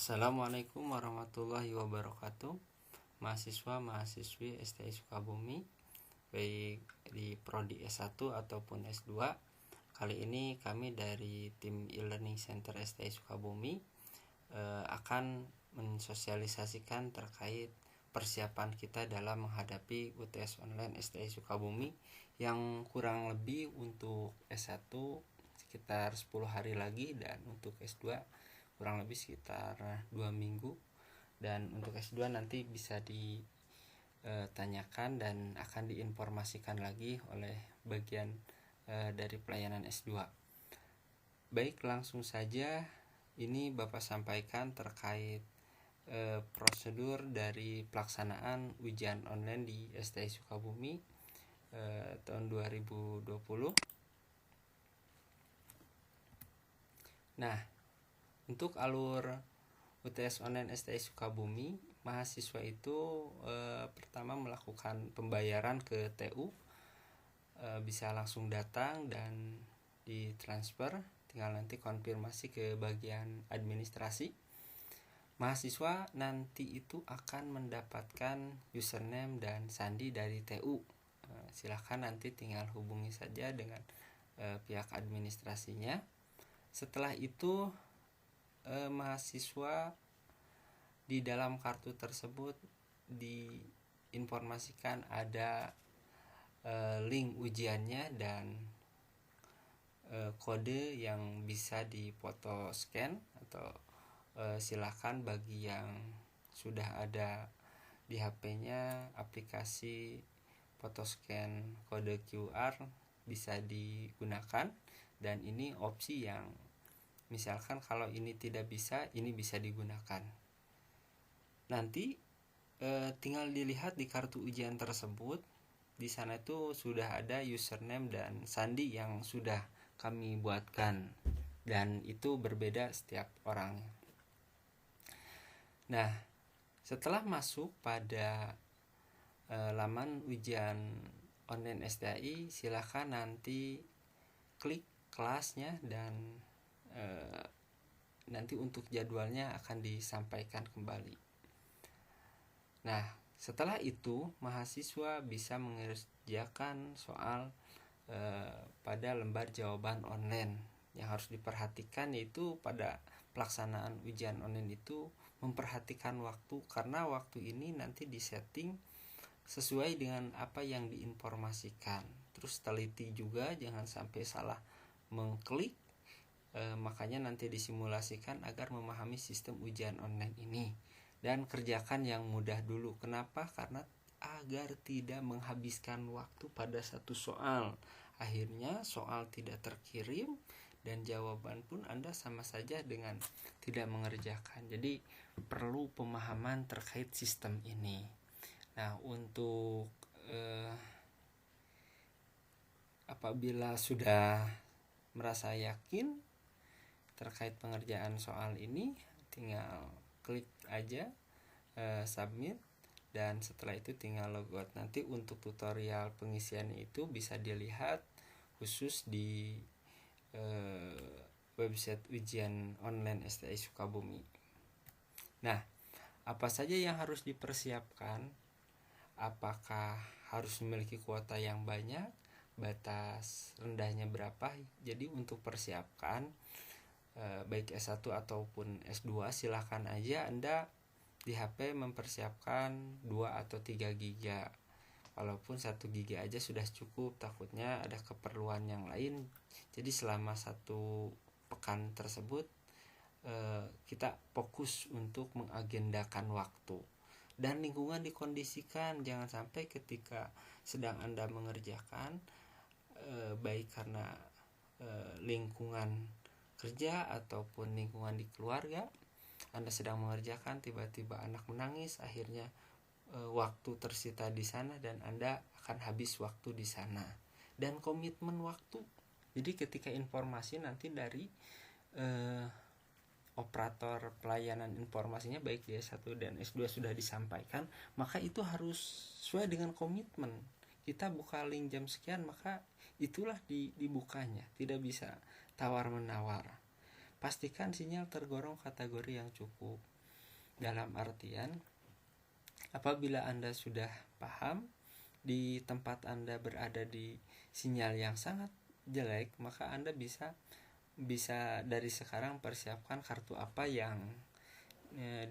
Assalamualaikum warahmatullahi wabarakatuh. Mahasiswa-mahasiswi STI Sukabumi, baik di prodi S1 ataupun S2. Kali ini kami dari tim e-learning center STI Sukabumi akan mensosialisasikan terkait persiapan kita dalam menghadapi UTS online STI Sukabumi yang kurang lebih untuk S1 sekitar 10 hari lagi, dan untuk S2 kurang lebih sekitar 2 minggu, dan untuk S2 nanti bisa ditanyakan dan akan diinformasikan lagi oleh bagian dari pelayanan S2. Baik, langsung saja ini Bapak sampaikan terkait prosedur dari pelaksanaan ujian online di STI Sukabumi tahun 2020. Nah, untuk alur UTS online STI Sukabumi, mahasiswa itu pertama melakukan pembayaran ke TU, bisa langsung datang dan ditransfer, tinggal nanti konfirmasi ke bagian administrasi. Mahasiswa nanti itu akan mendapatkan username dan sandi dari TU. Silahkan nanti tinggal hubungi saja dengan pihak administrasinya. Setelah itu mahasiswa di dalam kartu tersebut diinformasikan ada link ujiannya dan kode yang bisa dipoto scan, atau silakan bagi yang sudah ada di HP-nya aplikasi foto scan kode QR bisa digunakan, dan ini opsi yang misalkan kalau ini tidak bisa, ini bisa digunakan. Nanti tinggal dilihat di kartu ujian tersebut, di sana itu sudah ada username dan sandi yang sudah kami buatkan, dan itu berbeda setiap orang. Nah, setelah masuk pada laman ujian online STI, silakan nanti klik kelasnya, dan nanti untuk jadwalnya akan disampaikan kembali. Nah, setelah itu mahasiswa bisa mengerjakan soal pada lembar jawaban online. Yang harus diperhatikan yaitu pada pelaksanaan ujian online itu memperhatikan waktu, karena waktu ini nanti disetting sesuai dengan apa yang diinformasikan. Terus teliti juga, jangan sampai salah mengklik. Makanya nanti disimulasikan agar memahami sistem ujian online ini, dan kerjakan yang mudah dulu. Kenapa? Karena agar tidak menghabiskan waktu pada satu soal. Akhirnya soal tidak terkirim dan jawaban pun Anda sama saja dengan tidak mengerjakan. Jadi perlu pemahaman terkait sistem ini. Nah, untuk apabila sudah merasa yakin terkait pengerjaan soal ini, tinggal klik aja submit, dan setelah itu tinggal logout. Nanti untuk tutorial pengisiannya itu bisa dilihat khusus di website ujian online STI Sukabumi. Nah, apa saja yang harus dipersiapkan? Apakah harus memiliki kuota yang banyak? Batas rendahnya berapa? Jadi untuk persiapkan baik S1 ataupun S2, silahkan aja Anda di HP mempersiapkan 2 atau 3 giga. Walaupun 1 giga aja sudah cukup, takutnya ada keperluan yang lain. Jadi selama 1 pekan tersebut kita fokus untuk mengagendakan waktu, dan lingkungan dikondisikan. Jangan sampai ketika sedang Anda mengerjakan, baik karena lingkungan kerja ataupun lingkungan di keluarga, Anda sedang mengerjakan tiba-tiba anak menangis, akhirnya waktu tersita di sana dan Anda akan habis waktu di sana. Dan komitmen waktu. Jadi ketika informasi nanti dari operator pelayanan informasinya baik di S1 dan S2 sudah disampaikan, maka itu harus sesuai dengan komitmen. Kita buka link jam sekian, maka itulah dibukanya. Tidak bisa tawar-menawar. Pastikan sinyal tergolong kategori yang cukup. Dalam artian, apabila Anda sudah paham di tempat Anda berada di sinyal yang sangat jelek, maka Anda bisa dari sekarang persiapkan kartu apa yang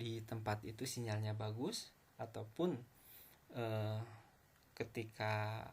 di tempat itu sinyalnya bagus, ataupun ketika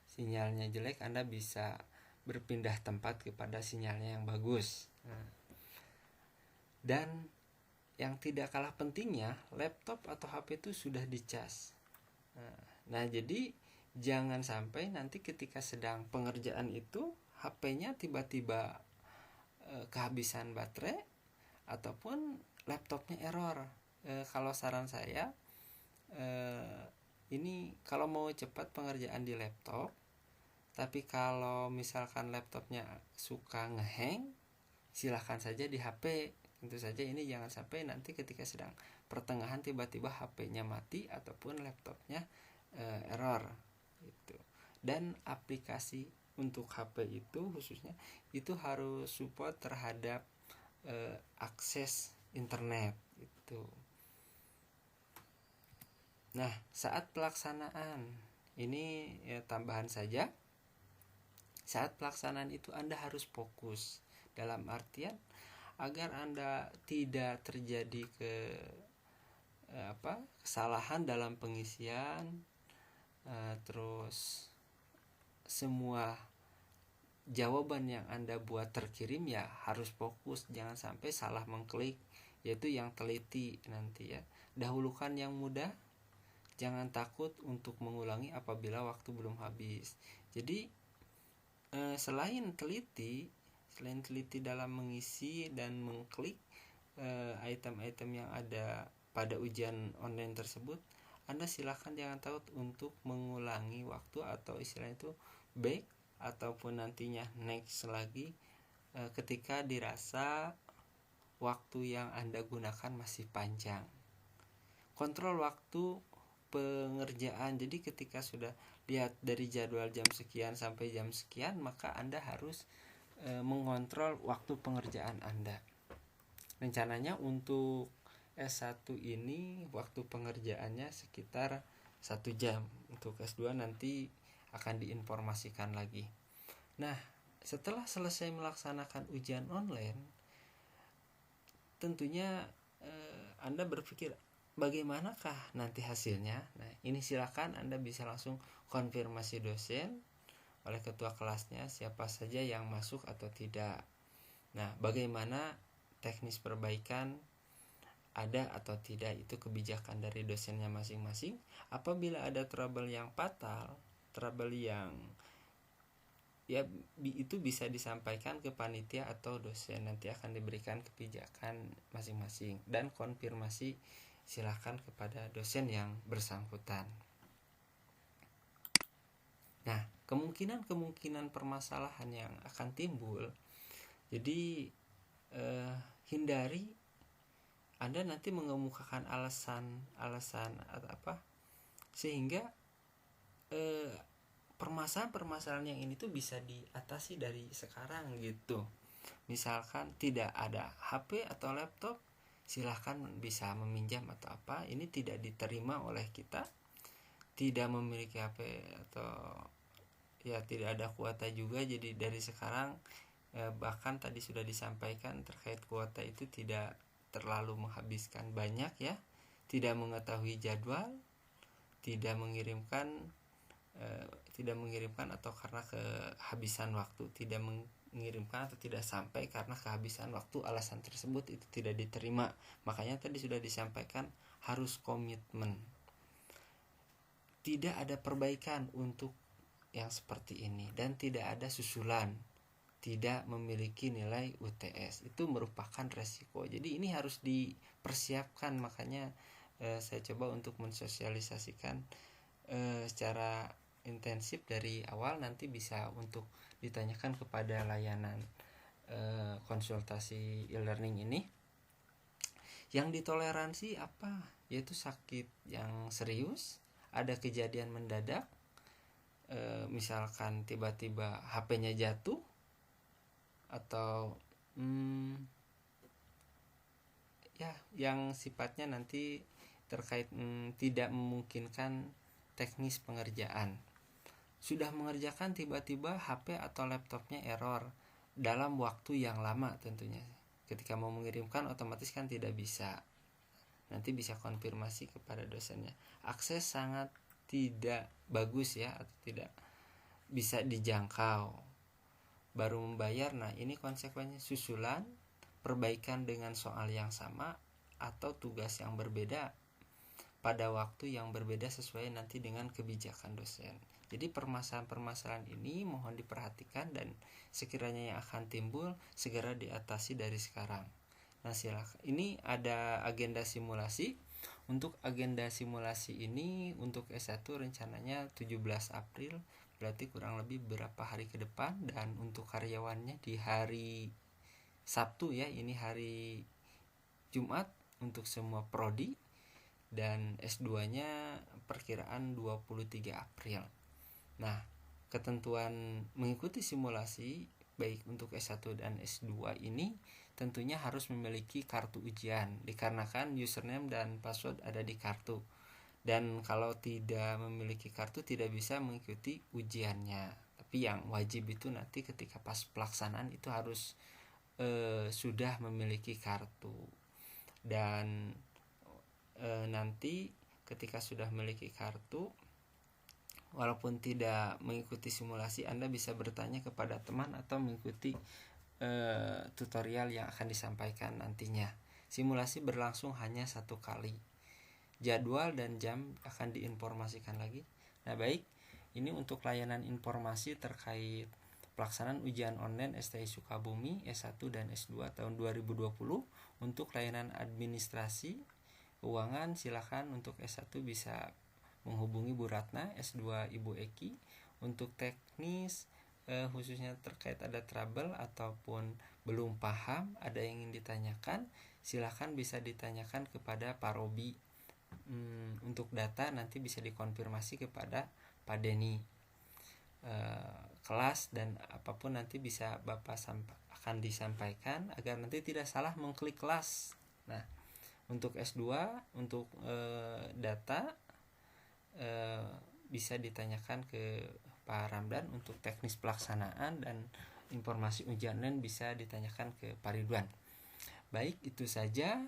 sinyalnya jelek Anda bisa berpindah tempat kepada sinyalnya yang bagus. Dan yang tidak kalah pentingnya, laptop atau HP itu sudah dicas. Nah, jadi jangan sampai nanti ketika sedang pengerjaan itu HP-nya tiba-tiba kehabisan baterai ataupun laptopnya error. Kalau saran saya, ini kalau mau cepat pengerjaan di laptop, tapi kalau misalkan laptopnya suka ngehang, silahkan saja di HP. Tentu saja ini jangan sampai nanti ketika sedang pertengahan tiba-tiba HP-nya mati ataupun laptopnya error gitu. Dan aplikasi untuk HP itu khususnya itu harus support terhadap akses internet itu. Nah, saat pelaksanaan ini tambahan saja. Saat pelaksanaan itu Anda harus fokus, dalam artian agar Anda tidak terjadi kesalahan dalam pengisian, terus semua jawaban yang Anda buat terkirim ya harus fokus, jangan sampai salah mengklik, yaitu yang teliti nanti ya. Dahulukan yang mudah, jangan takut untuk mengulangi apabila waktu belum habis. Jadi selain teliti dalam mengisi dan mengklik item-item yang ada pada ujian online tersebut, Anda silakan jangan takut untuk mengulangi waktu atau istilahnya itu back ataupun nantinya next lagi ketika dirasa waktu yang Anda gunakan masih panjang. Kontrol waktu pengerjaan, jadi ketika sudah lihat dari jadwal jam sekian sampai jam sekian, maka Anda harus mengontrol waktu pengerjaan Anda. Rencananya untuk S1 ini waktu pengerjaannya sekitar 1 jam. Untuk S2 nanti akan diinformasikan lagi. Nah, setelah selesai melaksanakan ujian online, tentunya Anda berpikir bagaimanakah nanti hasilnya. Nah, ini silakan Anda bisa langsung konfirmasi dosen oleh ketua kelasnya siapa saja yang masuk atau tidak. Nah, bagaimana teknis perbaikan ada atau tidak, itu kebijakan dari dosennya masing-masing. Apabila ada trouble yang fatal, trouble yang ya itu bisa disampaikan ke panitia atau dosen, nanti akan diberikan kebijakan masing-masing dan konfirmasi silakan kepada dosen yang bersangkutan. Nah, kemungkinan permasalahan yang akan timbul, jadi hindari Anda nanti mengemukakan alasan apa sehingga permasalahan yang ini tuh bisa diatasi dari sekarang gitu. Misalkan tidak ada HP atau laptop, silahkan bisa meminjam atau apa, ini tidak diterima oleh kita. Tidak memiliki HP atau ya tidak ada kuota juga, jadi dari sekarang bahkan tadi sudah disampaikan terkait kuota itu tidak terlalu menghabiskan banyak ya, tidak mengetahui jadwal, tidak mengirimkan atau karena kehabisan waktu, tidak mengirimkan atau tidak sampai karena kehabisan waktu, alasan tersebut itu tidak diterima. Makanya tadi sudah disampaikan harus komitmen. Tidak ada perbaikan untuk yang seperti ini dan tidak ada susulan, tidak memiliki nilai UTS, itu merupakan resiko. Jadi ini harus dipersiapkan. Makanya saya coba untuk mensosialisasikan secara intensif dari awal, nanti bisa untuk ditanyakan kepada layanan konsultasi e-learning ini. Yang ditoleransi apa? Yaitu sakit yang serius, ada kejadian mendadak, misalkan tiba-tiba HP-nya jatuh, atau ya yang sifatnya nanti terkait tidak memungkinkan teknis pengerjaan. Sudah mengerjakan tiba-tiba HP atau laptopnya error dalam waktu yang lama tentunya. Ketika mau mengirimkan otomatis kan tidak bisa. Nanti bisa konfirmasi kepada dosennya. Akses sangat tidak bagus ya, atau tidak bisa dijangkau. Baru membayar, nah ini konsekuensinya susulan, perbaikan dengan soal yang sama atau tugas yang berbeda pada waktu yang berbeda sesuai nanti dengan kebijakan dosen. Jadi permasalahan-permasalahan ini mohon diperhatikan dan sekiranya yang akan timbul segera diatasi dari sekarang. Nah silakan. Ini ada agenda simulasi. Untuk agenda simulasi ini untuk S1 rencananya 17 April, berarti kurang lebih beberapa hari ke depan, dan untuk karyawannya di hari Sabtu ya, ini hari Jumat untuk semua prodi, dan S2-nya perkiraan 23 April. Nah, ketentuan mengikuti simulasi baik untuk S1 dan S2 ini tentunya harus memiliki kartu ujian, dikarenakan username dan password ada di kartu. Dan kalau tidak memiliki kartu tidak bisa mengikuti ujiannya. Tapi yang wajib itu nanti ketika pas pelaksanaan itu harus sudah memiliki kartu. Dan nanti ketika sudah memiliki kartu, walaupun tidak mengikuti simulasi, Anda bisa bertanya kepada teman atau mengikuti tutorial yang akan disampaikan nantinya. Simulasi berlangsung hanya 1 kali. Jadwal dan jam akan diinformasikan lagi. Nah baik, ini untuk layanan informasi terkait pelaksanaan ujian online STI Sukabumi S1 dan S2 tahun 2020. Untuk layanan administrasi keuangan silakan untuk S1 bisa menghubungi Bu Ratna, S2 Ibu Eki. Untuk teknis khususnya terkait ada trouble ataupun belum paham, ada yang ingin ditanyakan, silakan bisa ditanyakan kepada Pak Robi. Untuk data nanti bisa dikonfirmasi kepada Pak Denny. Kelas dan apapun nanti bisa Bapak akan disampaikan agar nanti tidak salah mengklik kelas. Nah, untuk S2 untuk data bisa ditanyakan ke Pak Ramdan. Untuk teknis pelaksanaan dan informasi ujian online bisa ditanyakan ke Pak Ridwan. Baik, itu saja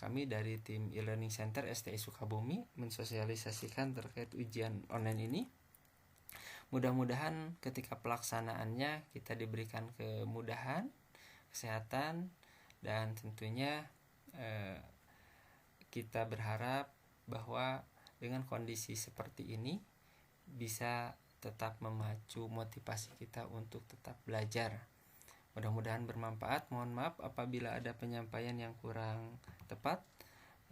kami dari tim e-learning center STI Sukabumi mensosialisasikan terkait ujian online ini. Mudah-mudahan ketika pelaksanaannya kita diberikan kemudahan, kesehatan, dan tentunya kita berharap bahwa dengan kondisi seperti ini bisa tetap memacu motivasi kita untuk tetap belajar. Mudah-mudahan bermanfaat. Mohon maaf apabila ada penyampaian yang kurang tepat.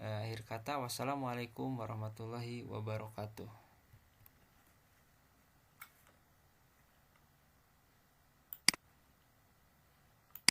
Akhir kata, wassalamualaikum warahmatullahi wabarakatuh.